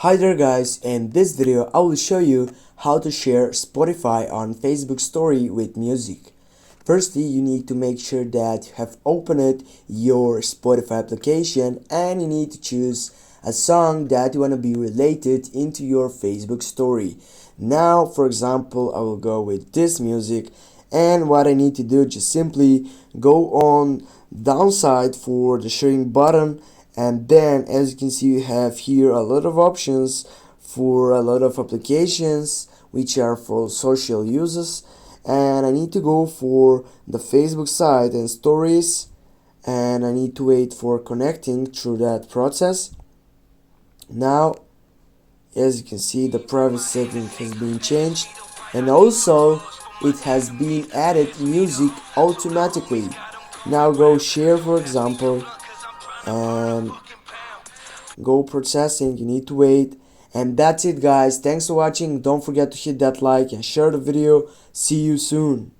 Hi there guys, in this video I will show you how to share Spotify on Facebook story with music. Firstly, you need to make sure that you have opened your Spotify application and you need to choose a song that you want to be related into your Facebook story. Now, for example, I will go with this music, and what I need to do, just simply go on downside for the sharing button, and then as you can see you have here a lot of options for a lot of applications which are for social uses, and I need to go for the Facebook side and stories, and I need to wait for connecting through that process. Now as you can see, the privacy setting has been changed, and also it has been added music automatically. Now go share, for example, and go processing. You need to wait, and that's it guys. Thanks for watching. Don't forget to hit that like and share the video. See you soon.